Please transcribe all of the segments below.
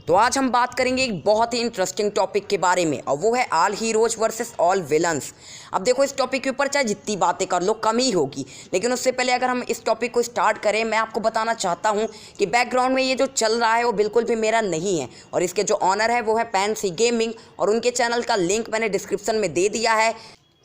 तो आज हम बात करेंगे एक बहुत ही इंटरेस्टिंग टॉपिक के बारे में, और वो है all heroes versus all villains. अब देखो, इस टॉपिक के ऊपर चाहे जितनी बातें कर लो कम ही होगी, लेकिन उससे पहले अगर हम इस टॉपिक को स्टार्ट करें, मैं आपको बताना चाहता हूं कि बैकग्राउंड में ये जो चल रहा है वो बिल्कुल भी मेरा नहीं है, और इसके जो ऑनर है वो है पैंसी गेमिंग, और उनके चैनल का लिंक मैंने डिस्क्रिप्शन में दे दिया है,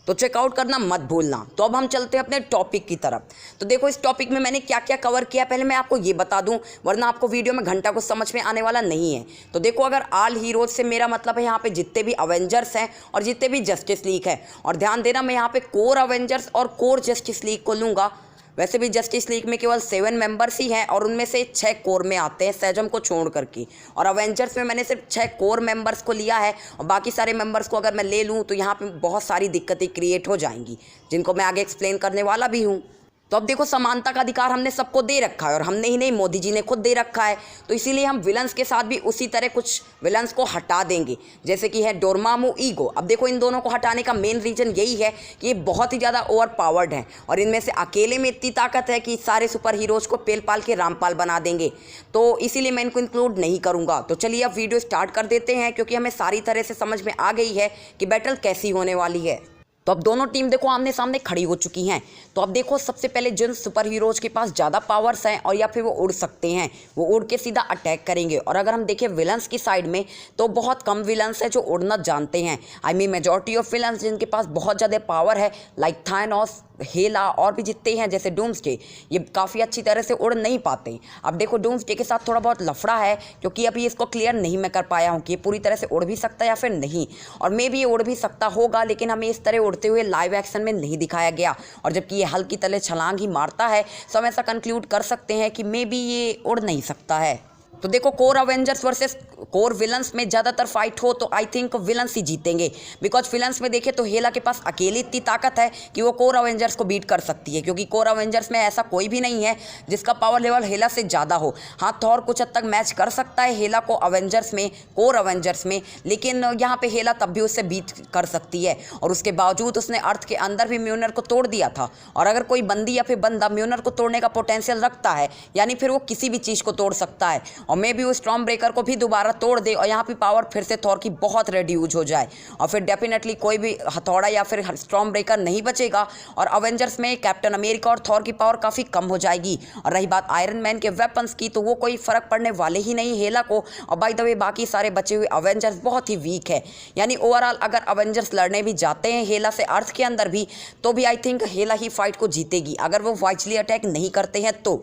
तो चेकआउट करना मत भूलना। तो अब हम चलते हैं अपने टॉपिक की तरफ। तो देखो, इस टॉपिक में मैंने क्या क्या कवर किया पहले मैं आपको ये बता दूं, वरना आपको वीडियो में घंटा कुछ समझ में आने वाला नहीं है। तो देखो, अगर ऑल हीरोज से मेरा मतलब है यहाँ पे जितने भी अवेंजर्स हैं और जितने भी जस्टिस लीग है, और ध्यान देना मैं यहाँ पे कोर अवेंजर्स और कोर जस्टिस लीग को लूँगा। वैसे भी जस्टिस लीग में केवल 7 मेंबर्स ही हैं, और उनमें से 6 कोर में आते हैं सेजम को छोड़ करके, और अवेंजर्स में मैंने सिर्फ 6 कोर मेंबर्स को लिया है, और बाकी सारे मेंबर्स को अगर मैं ले लूँ तो यहाँ पे बहुत सारी दिक्कतें क्रिएट हो जाएंगी, जिनको मैं आगे एक्सप्लेन करने वाला भी हूँ। तो अब देखो, समानता का अधिकार हमने सबको दे रखा है, और हमने ही नहीं, मोदी जी ने खुद दे रखा है। तो इसीलिए हम विलन्स के साथ भी उसी तरह कुछ विलन्स को हटा देंगे, जैसे कि है डोरमामू, ईगो। अब देखो, इन दोनों को हटाने का मेन रीज़न यही है कि ये बहुत ही ज़्यादा ओवर पावर्ड हैं, और इनमें से अकेले में इतनी ताकत है कि सारे सुपर हीरोज़ को पेल पाल के रामपाल बना देंगे। तो इसीलिए मैं इनको इंक्लूड नहीं करूँगा। तो चलिए अब वीडियो स्टार्ट कर देते हैं, क्योंकि हमें सारी तरह से समझ में आ गई है कि बैटल कैसी होने वाली है। तो अब दोनों टीम देखो आमने सामने खड़ी हो चुकी हैं। तो अब देखो, सबसे पहले जिन सुपर हीरोज़ के पास ज़्यादा पावर्स हैं और या फिर वो उड़ सकते हैं, वो उड़ के सीधा अटैक करेंगे। और अगर हम देखें विलन्स की साइड में, तो बहुत कम विलन्स हैं जो उड़ना जानते हैं। I mean majority of villains जिनके पास बहुत ज़्यादा पावर है, लाइक थानोस, हेला और भी जितने हैं, जैसे डूम्सडे, ये काफ़ी अच्छी तरह से उड़ नहीं पाते। अब देखो, डूम्सडे के साथ थोड़ा बहुत लफड़ा है, क्योंकि अभी इसको क्लियर नहीं मैं कर पाया हूँ कि ये पूरी तरह से उड़ भी सकता है या फिर नहीं, और मे भी ये उड़ भी सकता होगा, लेकिन हमें इस तरह उड़ते हुए लाइव एक्शन में नहीं दिखाया गया। और जबकि ये हल्की तले छलांग ही मारता है, तो हम ऐसा कंक्लूड कर सकते हैं कि मे बी ये उड़ नहीं सकता है। तो देखो, core Avengers versus core villains में ज़्यादातर फाइट हो तो आई थिंक विलन्स ही जीतेंगे, बिकॉज विलन्स में देखें तो हेला के पास अकेली इतनी ताकत है कि वो कोर अवेंजर्स को बीट कर सकती है, क्योंकि कोर अवेंजर्स में ऐसा कोई भी नहीं है जिसका पावर लेवल हेला से ज़्यादा हो। हाँ, थॉर कुछ हद तक मैच कर सकता है हेला को अवेंजर्स में, कोर अवेंजर्स में, लेकिन यहाँ पे हेला तब भी उससे बीट कर सकती है, और उसके बावजूद उसने अर्थ के अंदर भी म्योनर को तोड़ दिया था। और अगर कोई बंदी या फिर बंदा म्योनर को तोड़ने का पोटेंशियल रखता है, यानी फिर वो किसी भी चीज़ को तोड़ सकता है, और मे भी वो स्टॉर्म ब्रेकर को भी दोबारा तोड़ दे, और यहाँ पे पावर फिर से थॉर की बहुत रिड्यूस हो जाए, और फिर डेफिनेटली कोई भी हथौड़ा या फिर स्टॉर्म ब्रेकर नहीं बचेगा, और अवेंजर्स में कैप्टन अमेरिका और थॉर की पावर काफ़ी कम हो जाएगी। और रही बात आयरन मैन के वेपन्स की, तो वो कोई फ़र्क पड़ने वाले ही नहीं हेला को। और बाय द वे, बाकी सारे बचे हुए अवेंजर्स बहुत ही वीक है, यानी ओवरऑल अगर अवेंजर्स लड़ने भी जाते हैं हेला से अर्थ के अंदर भी, तो भी I think Hella he fight को जीतेगी, अगर वो वाइजली अटैक नहीं करते हैं तो।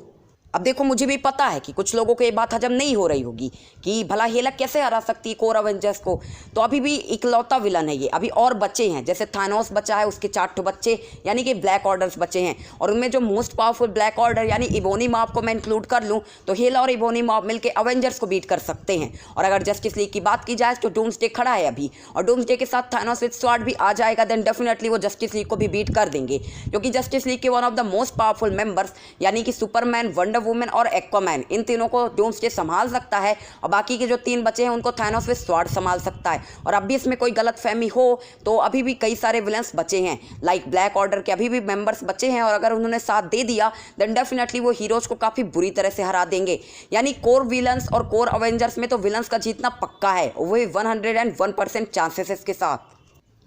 अब देखो, मुझे भी पता है कि कुछ लोगों को ये बात हजम नहीं हो रही होगी कि भला हेला कैसे हरा सकती है कोर अवेंजर्स को। तो अभी भी इकलौता विलन है ये, अभी और बच्चे हैं, जैसे थानोस बचा है, उसके 4 बच्चे यानी कि ब्लैक ऑर्डर्स बचे हैं, और उनमें जो मोस्ट पावरफुल ब्लैक ऑर्डर यानी इबोनी मॉब को मैं इंक्लूड कर लूँ, तो हेला और इबोनी मॉब मिलकर अवेंजर्स को बीट कर सकते हैं। और अगर जस्टिस लीग की बात की जाए तो डूम्सडे खड़ा है अभी, और डूम्सडे के साथ थानोस विद स्वॉर्ड भी आ जाएगा, देन डेफिनेटली वो जस्टिस लीग को भी बीट कर देंगे, क्योंकि जस्टिस लीग के one of the most powerful members यानी कि सुपरमैन, वंडर वुमन और एक्वामैन, इन तीनों को डूम्सडे संभाल सकता है, और बाकी के जो 3 बचे हैं उनको थानोस विद स्वॉर्ड संभाल सकता है। और अब भी इसमें कोई गलतफहमी हो तो अभी भी कई सारे विलन्स बचे हैं, लाइक ब्लैक ऑर्डर के अभी भी मेंबर्स बचे हैं, और अगर उन्होंने साथ दे दिया देन डेफिनेटली वो हीरोज को काफ़ी बुरी तरह से हरा देंगे। यानी कोर विलन्स और कोर अवेंजर्स में तो विलन्स का जीतना पक्का है, वही 101% चांसेस इसके साथ।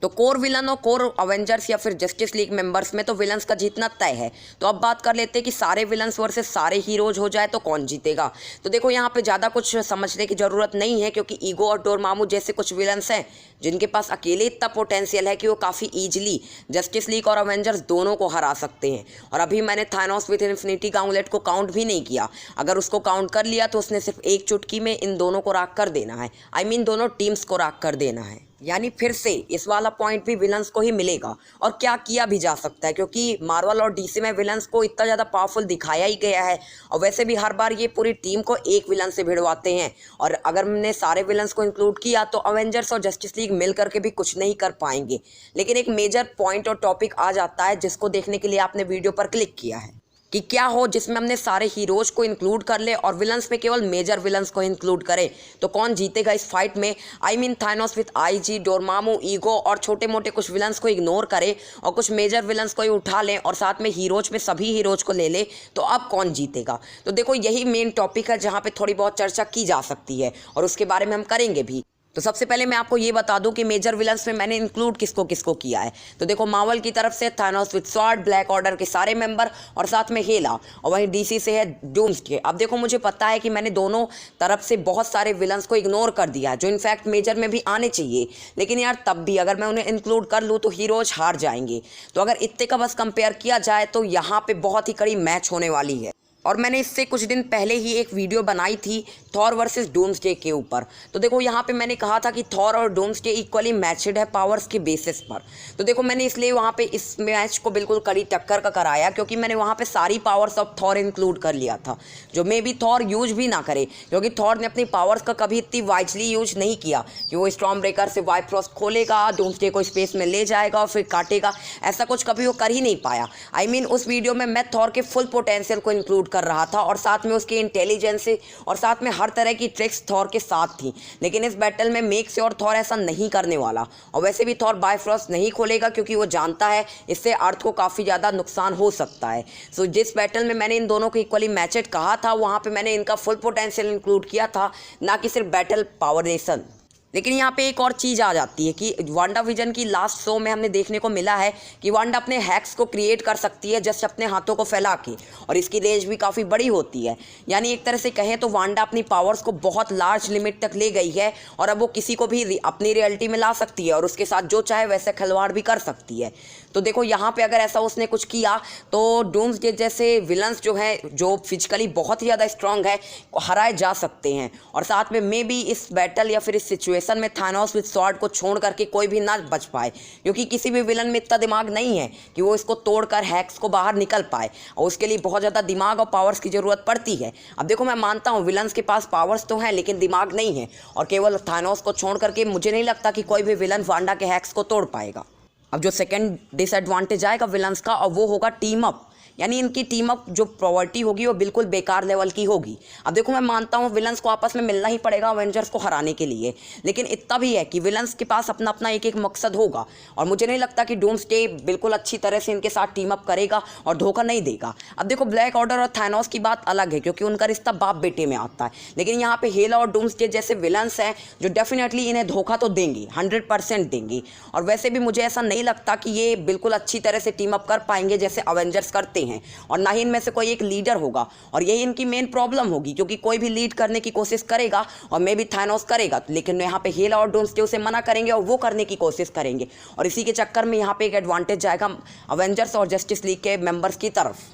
तो कोर विलन और कोर अवेंजर्स या फिर जस्टिस लीग मेंबर्स में तो विलन्स का जीतना तय है। तो अब बात कर लेते हैं कि सारे विलन्स वर्सेस सारे हीरोज हो जाए तो कौन जीतेगा। तो देखो, यहाँ पे ज़्यादा कुछ समझने की ज़रूरत नहीं है, क्योंकि ईगो और डोरमामू जैसे कुछ विलन्स हैं जिनके पास अकेले इतना पोटेंशियल है कि वो काफ़ी ईजिली जस्टिस लीग और अवेंजर्स दोनों को हरा सकते हैं। और अभी मैंने थानोस विद इन्फिनिटी गॉन्टलेट को काउंट भी नहीं किया, अगर उसको काउंट कर लिया तो उसने सिर्फ एक चुटकी में इन दोनों को राख कर देना है, आई मीन दोनों टीम्स को राख कर देना है। यानी फिर से इस वाला पॉइंट भी विलन्स को ही मिलेगा, और क्या किया भी जा सकता है, क्योंकि मार्वल और डीसी में विलन्स को इतना ज़्यादा पावरफुल दिखाया ही गया है, और वैसे भी हर बार ये पूरी टीम को एक विलन से भिड़वाते हैं। और अगर हमने सारे विलन्स को इंक्लूड किया तो अवेंजर्स और जस्टिस लीग मिल करके भी कुछ नहीं कर पाएंगे। लेकिन एक मेजर पॉइंट और टॉपिक आ जाता है जिसको देखने के लिए आपने वीडियो पर क्लिक किया है। कि क्या हो जिसमें हमने सारे हीरोज को इंक्लूड कर ले और विलन्स में केवल मेजर विलन्स को इंक्लूड करें, तो कौन जीतेगा इस फाइट में। I mean Thanos with IG, Dormammu, ego और छोटे मोटे कुछ विलन्स को इग्नोर करें और कुछ मेजर विलन्स को ही उठा लें और साथ में हीरोज में सभी हीरोज को ले ले, तो अब कौन जीतेगा। तो देखो यही मेन टॉपिक है जहाँ पर थोड़ी बहुत चर्चा की जा सकती है और उसके बारे में हम करेंगे भी। तो सबसे पहले मैं आपको ये बता दूं कि मेजर विलन्स में मैंने इंक्लूड किसको किसको किया है। तो देखो मार्वल की तरफ से Thanos with sword, black order के सारे मेंबर और साथ में हेला, और वहीं डीसी से है डूम्सडे। अब देखो मुझे पता है कि मैंने दोनों तरफ से बहुत सारे विलन्स को इग्नोर कर दिया जो इनफैक्ट मेजर में भी आने चाहिए, लेकिन यार तब भी अगर मैं उन्हें इंक्लूड कर लूँ तो हीरोज हार जाएंगे। तो अगर इतने का बस कंपेयर किया जाए तो यहाँ पर बहुत ही कड़ी मैच होने वाली है। और मैंने इससे कुछ दिन पहले ही एक वीडियो बनाई थी थॉर वर्सेस डूम्सडे के ऊपर। तो देखो यहाँ पे मैंने कहा था कि थॉर और डूम्सडे इक्वली मैचड है पावर्स के बेसिस पर। तो देखो मैंने इसलिए वहाँ पे इस मैच को बिल्कुल कड़ी टक्कर का कराया क्योंकि मैंने वहाँ पे सारी पावर्स ऑफ थॉर इंक्लूड कर लिया था, जो मे बी थॉर यूज भी ना करे, क्योंकि थॉर ने अपनी पावर्स का कभी इतनी वाइजली यूज नहीं किया कि वो स्टॉर्म ब्रेकर से वाइप फ्रॉस्ट खोलेगा, डूम्सडे को स्पेस में ले जाएगा और फिर काटेगा। ऐसा कुछ कभी वो कर ही नहीं पाया। आई मीन उस वीडियो में मैं थॉर के फुल पोटेंशियल को इंक्लूड कर रहा था और साथ में उसकी इंटेलिजेंस और साथ में हर तरह की ट्रिक्स थॉर के साथ थी। लेकिन इस बैटल में मेक से और थॉर ऐसा नहीं करने वाला, और वैसे भी थॉर बायफ्रॉस्ट नहीं खोलेगा क्योंकि वो जानता है इससे अर्थ को काफ़ी ज़्यादा नुकसान हो सकता है। सो जिस बैटल में मैंने इन दोनों को इक्वली मैचेड कहा था वहाँ पे मैंने इनका फुल पोटेंशियल इंक्लूड किया था, ना कि सिर्फ बैटल पावरेशन। लेकिन यहाँ पे एक और चीज़ आ जाती है कि वांडा विजन की लास्ट शो में हमने देखने को मिला है कि वांडा अपने हैक्स को क्रिएट कर सकती है जस्ट अपने हाथों को फैला के, और इसकी रेंज भी काफ़ी बड़ी होती है। यानी एक तरह से कहें तो वांडा अपनी पावर्स को बहुत लार्ज लिमिट तक ले गई है और अब वो किसी को भी अपनी रियलिटी में ला सकती है और उसके साथ जो चाहे वैसे खिलवाड़ भी कर सकती है। तो देखो यहाँ पे अगर ऐसा उसने कुछ किया तो डूम्सडे जैसे विलन्स जो हैं, जो फिजिकली बहुत ही ज़्यादा स्ट्रांग है, हराए जा सकते हैं। और साथ में मे बी इस बैटल या फिर इस सिचुएशन में थानोस विद स्वॉर्ड को छोड़ करके कोई भी ना बच पाए, क्योंकि किसी भी विलन में इतना दिमाग नहीं है कि वो इसको तोड़कर हैक्स को बाहर निकल पाए, और उसके लिए बहुत ज़्यादा दिमाग और पावर्स की ज़रूरत पड़ती है। अब देखो मैं मानता हूँ विलन्स के पास पावर्स तो हैं लेकिन दिमाग नहीं है, और केवल थानोस को छोड़ करके मुझे नहीं लगता कि कोई भी विलन वांडा के हैक्स को तोड़ पाएगा। अब जो सेकंड डिसएडवांटेज आएगा विलन्स का, और वो होगा टीम अप। यानी इनकी टीम अप जो प्रॉपर्टी होगी वो बिल्कुल बेकार लेवल की होगी। अब देखो मैं मानता हूँ विलन्स को आपस में मिलना ही पड़ेगा अवेंजर्स को हराने के लिए, लेकिन इतना भी है कि विलन्स के पास अपना अपना एक एक मकसद होगा, और मुझे नहीं लगता कि डूम्सडे बिल्कुल अच्छी तरह से इनके साथ टीम अप करेगा और धोखा नहीं देगा। अब देखो ब्लैक ऑर्डर और थानोस की बात अलग है क्योंकि उनका रिश्ता बाप बेटे में आता है, लेकिन यहाँ पे हेला और डूम्सडे जैसे विलन्स हैं जो डेफिनेटली इन्हें धोखा तो देंगे, 100% देंगे। और वैसे भी मुझे ऐसा नहीं लगता कि ये बिल्कुल अच्छी तरह से टीम अप कर पाएंगे जैसे अवेंजर्स करते हैं, और ना ही इनमें से कोई एक लीडर होगा, और यही इनकी मेन प्रॉब्लम होगी क्योंकि कोई भी लीड करने की कोशिश करेगा और मे बी थानोस करेगा, लेकिन यहाँ पे हेला और डूम्सडे उसे मना करेंगे और वो करने की कोशिश करेंगे, और इसी के चक्कर में यहाँ पे एक एडवांटेज जाएगा अवेंजर्स और जस्टिस लीग के मेंबर्स की तरफ।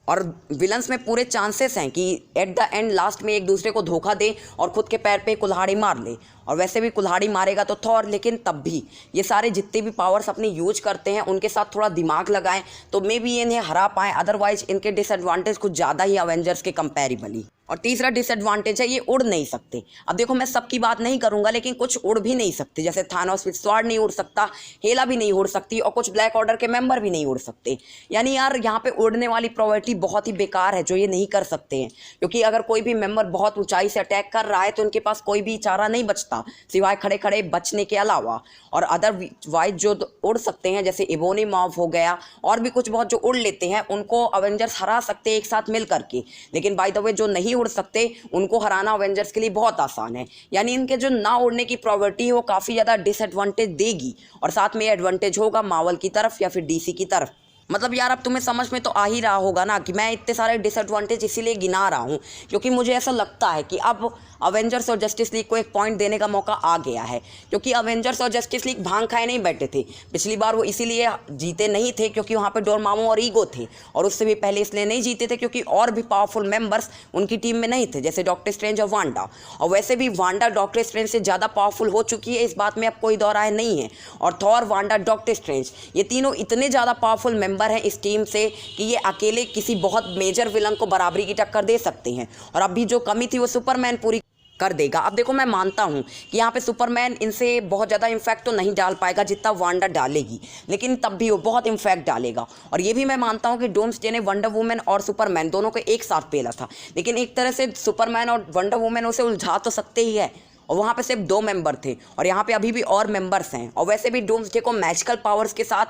और विलन्स में पूरे चांसेस हैं कि एट द एंड लास्ट में एक दूसरे को धोखा दे और खुद के पैर पे कुल्हाड़ी मार ले, और वैसे भी कुल्हाड़ी मारेगा तो थॉर, लेकिन तब भी ये सारे जितने भी पावर्स अपनी यूज करते हैं उनके साथ थोड़ा दिमाग लगाएं तो मे बी इन्हें हरा पाएँ, अदरवाइज इनके डिसएडवांटेज कुछ ज़्यादा ही अवेंजर्स के कंपेरेबली। और तीसरा डिसएडवांटेज है ये उड़ नहीं सकते। अब देखो मैं सबकी बात नहीं करूंगा लेकिन कुछ उड़ भी नहीं सकते, जैसे थानोस विद स्वॉर्ड नहीं उड़ सकता, हेला भी नहीं उड़ सकती, और कुछ ब्लैक ऑर्डर के मेंबर भी नहीं उड़ सकते। यानी यार यहाँ पे उड़ने वाली प्रॉपर्टी बहुत ही बेकार है जो ये नहीं कर सकते हैं, क्योंकि अगर कोई भी मेंबर बहुत ऊंचाई से अटैक कर रहा है तो उनके पास कोई भी चारा नहीं बचता सिवाय खड़े खड़े बचने के अलावा। और अदरवाइज जो उड़ सकते हैं जैसे इबोनी मॉव हो गया और भी कुछ बहुत जो उड़ लेते हैं उनको अवेंजर्स हरा सकते हैं एक साथ मिल करके, लेकिन बाय द वे जो नहीं उड़ सकते उनको हराना अवेंजर्स के लिए बहुत आसान है। यानी इनके जो ना उड़ने की प्रॉपर्टी है वो काफ़ी ज़्यादा डिसएडवांटेज देगी, और साथ में एडवांटेज होगा मार्वल की तरफ या फिर डीसी की तरफ। मतलब यार अब तुम्हें समझ में तो आ ही रहा होगा ना कि मैं इतने सारे डिसएडवांटेज इसीलिए गिना रहा हूँ क्योंकि मुझे ऐसा लगता है कि अब अवेंजर्स और जस्टिस लीग को एक पॉइंट देने का मौका आ गया है, क्योंकि अवेंजर्स और जस्टिस लीग भांग खाए नहीं बैठे थे। पिछली बार वो इसीलिए जीते नहीं थे क्योंकि वहाँ पे डोरमामू और ईगो थे, और उससे भी पहले इसलिए नहीं जीते थे क्योंकि और भी पावरफुल मेंबर्स उनकी टीम में नहीं थे जैसे डॉक्टर स्ट्रेंज और वांडा। और वैसे भी वांडा डॉक्टर स्ट्रेंज से ज़्यादा पावरफुल हो चुकी है, इस बात में अब कोई दो राय नहीं है। और थॉर, वांडा, डॉक्टर स्ट्रेंज ये तीनों इतने ज़्यादा पावरफुल मेंबर हैं इस टीम से कि ये अकेले किसी बहुत मेजर विलन को बराबरी की टक्कर दे सकते हैं, और अभी जो कमी थी वो सुपरमैन पूरी कर देगा। अब देखो मैं मानता हूँ कि यहाँ पे सुपरमैन इनसे बहुत ज़्यादा इम्फैक्ट तो नहीं डाल पाएगा जितना वांडा डालेगी, लेकिन तब भी वो बहुत इम्फैक्ट डालेगा। और ये भी मैं मानता हूँ कि डूम्सडे ने वंडर वुमन और सुपरमैन दोनों को एक साथ पेला था, लेकिन एक तरह से सुपरमैन और वंडर वुमन उसे उलझा तो सकते ही है। और वहाँ पे सिर्फ 2 मेंबर थे और यहाँ पे अभी भी और मेंबर्स हैं। और वैसे भी डूम्सडे को मैजिकल पावर्स के साथ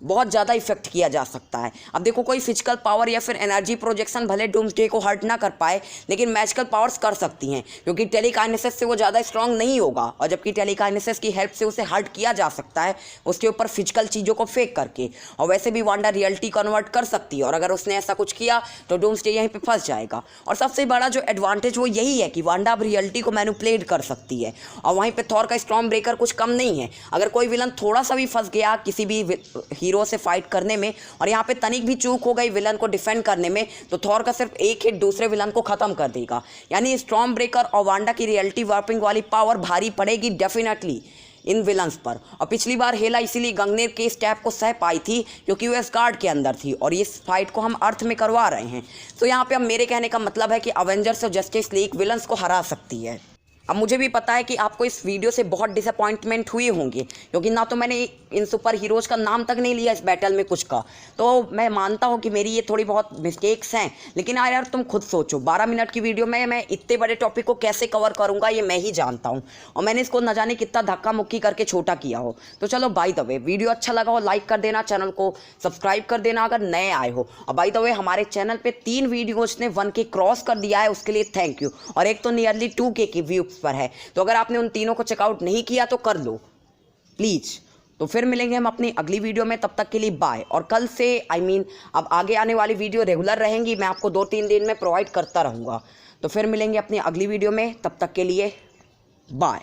बहुत ज़्यादा इफेक्ट किया जा सकता है। अब देखो कोई फिजिकल पावर या फिर एनर्जी प्रोजेक्शन भले डूम्सडे को हर्ट ना कर पाए, लेकिन मैजिकल पावर्स कर सकती हैं, क्योंकि टेलीकाइनेसिस से वो ज़्यादा स्ट्रांग नहीं होगा। और जबकि टेलीकाइनेसिस की हेल्प से उसे हर्ट किया जा सकता है उसके ऊपर फिजिकल चीज़ों को फेंक करके। और वैसे भी वांडा रियलिटी कन्वर्ट कर सकती है, और अगर उसने ऐसा कुछ किया तो डूम्सडे यहीं पर फंस जाएगा। और सबसे बड़ा जो एडवांटेज वो यही है कि वांडा अब रियलिटी को मैनिपुलेट कर सकती है। और वहीं पर थॉर का स्टॉर्म ब्रेकर कुछ कम नहीं है। अगर कोई विलन थोड़ा सा भी फंस गया किसी भी हीरो से फाइट करने में, और यहाँ पे तनिक भी चूक हो गई विलन को डिफेंड करने में, तो थॉर का सिर्फ एक हिट दूसरे विलन को खत्म कर देगा। यानी स्टॉर्म ब्रेकर और वांडा की रियलिटी वार्पिंग वाली पावर भारी पड़ेगी डेफिनेटली इन विलन्स पर। और पिछली बार हेला इसीलिए गंगनेर के स्टैप को सह पाई थी क्योंकि वो एस्गार्ड के अंदर थी, और इस फाइट को हम अर्थ में करवा रहे हैं। तो यहाँ पे अब मेरे कहने का मतलब है कि अवेंजर्स और जस्टिस लीग विलन्स को हरा सकती है। अब मुझे भी पता है कि आपको इस वीडियो से बहुत डिसअपॉइंटमेंट हुए होंगे, क्योंकि ना तो मैंने इन सुपर हीरोज़ का नाम तक नहीं लिया इस बैटल में कुछ का। तो मैं मानता हूँ कि मेरी ये थोड़ी बहुत मिस्टेक्स हैं, लेकिन यार तुम खुद सोचो 12 मिनट की वीडियो में मैं इतने बड़े टॉपिक को कैसे कवर करूँगा ये मैं ही जानता हूँ। और मैंने इसको न जाने कितना धक्का मुक्की करके छोटा किया हो। तो चलो बाय द वे, वीडियो अच्छा लगा हो लाइक कर देना, चैनल को सब्सक्राइब कर देना अगर नए आए हो। और बाय द वे हमारे चैनल पर 3 वीडियोज़ ने 1K क्रॉस कर दिया है, उसके लिए थैंक यू। और एक तो नियरली 2K की व्यूज़ पर है। तो अगर आपने उन तीनों को चेकआउट नहीं किया तो कर लो प्लीज़। तो फिर मिलेंगे हम अपनी अगली वीडियो में, तब तक के लिए बाय। और कल से अब आगे आने वाली वीडियो रेगुलर रहेंगी, मैं आपको 2-3 दिन में प्रोवाइड करता रहूँगा। तो फिर मिलेंगे अपनी अगली वीडियो में, तब तक के लिए बाय।